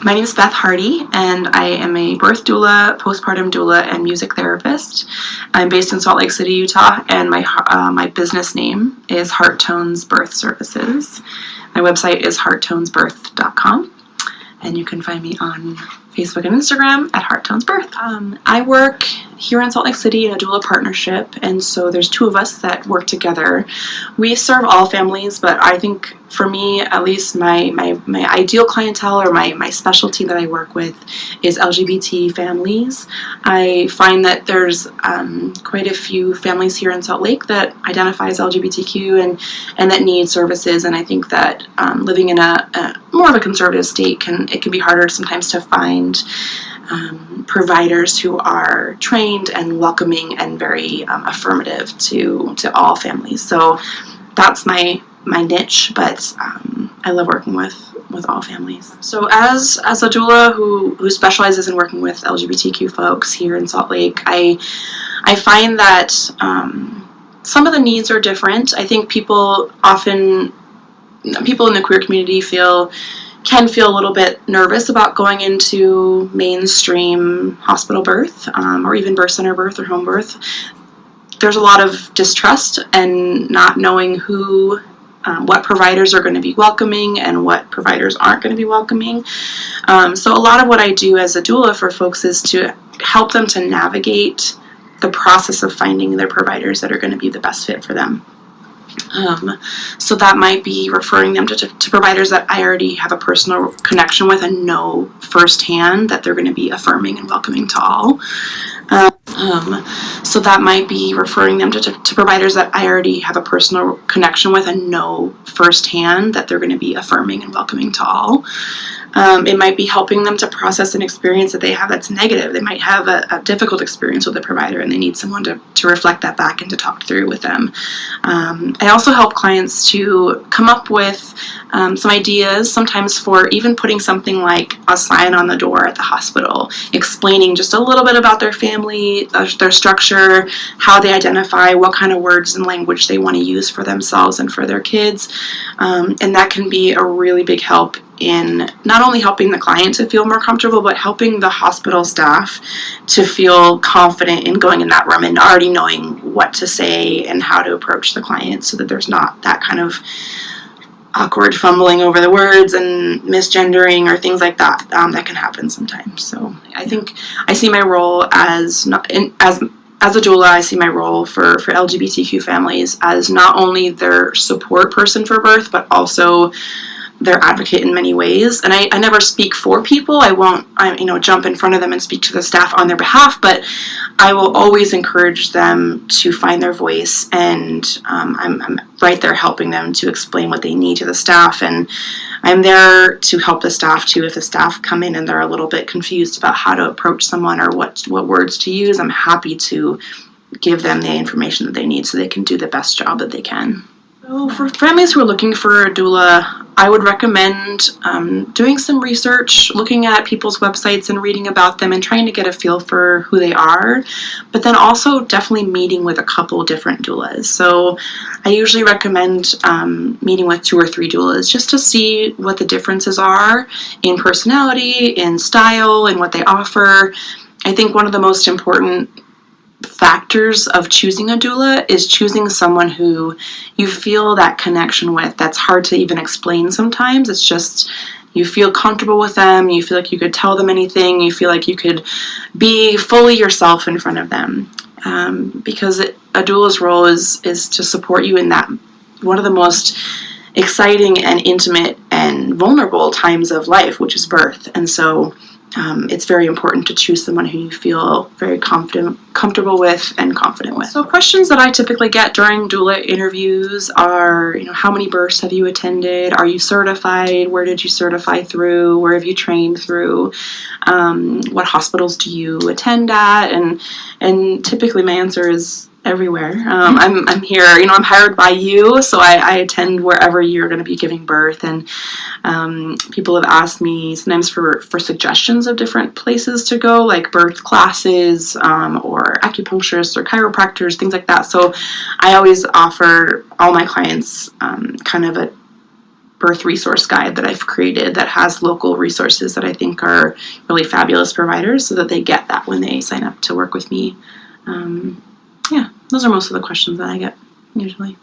My name is Beth Hardy, and I am a birth doula, postpartum doula, and music therapist. I'm based in Salt Lake City, Utah, and my business name is Heart Tones Birth Services. My website is hearttonesbirth.com, and you can find me on Facebook and Instagram at Heart Tones Birth. I work here in Salt Lake City in a doula partnership, and so there's two of us that work together. We serve all families, but I think for me, at least my ideal clientele or my specialty that I work with is LGBT families. I find that there's quite a few families here in Salt Lake that identify as LGBTQ and that need services, and I think that living in a more of a conservative state it can be harder sometimes to find providers who are trained and welcoming and very affirmative to all families. So that's my niche, but I love working with all families. So as a doula who specializes in working with LGBTQ folks here in Salt Lake, I find that some of the needs are different. I think people in the queer community can feel a little bit nervous about going into mainstream hospital birth or even birth center birth or home birth. There's a lot of distrust and not knowing what providers are going to be welcoming and what providers aren't going to be welcoming. So a lot of what I do as a doula for folks is to help them to navigate the process of finding their providers that are going to be the best fit for them. So that might be referring them to providers that I already have a personal connection with and know firsthand that they're going to be affirming and welcoming to all. So that might be referring them to providers that I already have a personal connection with and know firsthand that they're going to be affirming and welcoming to all. It might be helping them to process an experience that they have that's negative. They might have a difficult experience with a provider and they need someone to reflect that back and to talk through with them. I also help clients to come up with some ideas, sometimes for even putting something like a sign on the door at the hospital, explaining just a little bit about their family, their structure, how they identify, what kind of words and language they want to use for themselves and for their kids. And that can be a really big help in not only helping the client to feel more comfortable, but helping the hospital staff to feel confident in going in that room and already knowing what to say and how to approach the client so that there's not that kind of awkward fumbling over the words and misgendering or things like that that can happen sometimes. So I think I see my role as a doula, I see my role for LGBTQ families as not only their support person for birth, but also their advocate in many ways. And I never speak for people. I won't jump in front of them and speak to the staff on their behalf, but I will always encourage them to find their voice, and I'm right there helping them to explain what they need to the staff, and I'm there to help the staff too. If the staff come in and they're a little bit confused about how to approach someone or what words to use, I'm happy to give them the information that they need so they can do the best job that they can. So for families who are looking for a doula, I would recommend doing some research, looking at people's websites and reading about them and trying to get a feel for who they are, but then also definitely meeting with a couple different doulas. So I usually recommend meeting with 2 or 3 doulas just to see what the differences are in personality, in style, and what they offer. I think one of the most important factors of choosing a doula is choosing someone who you feel that connection with. That's hard to even explain sometimes. It's just you feel comfortable with them, you feel like you could tell them anything, you feel like you could be fully yourself in front of them. Because a doula's role is to support you in that one of the most exciting and intimate and vulnerable times of life, which is birth. And so it's very important to choose someone who you feel very comfortable with and confident with. So questions that I typically get during doula interviews are, how many births have you attended? Are you certified? Where did you certify through? Where have you trained through? What hospitals do you attend at? And typically my answer is everywhere. I'm here, I'm hired by you, so I attend wherever you're going to be giving birth, and people have asked me sometimes for suggestions of different places to go, like birth classes, or acupuncturists or chiropractors, things like that. So I always offer all my clients kind of birth resource guide that I've created that has local resources that I think are really fabulous providers, so that they get that when they sign up to work with me. Those are most of the questions that I get usually.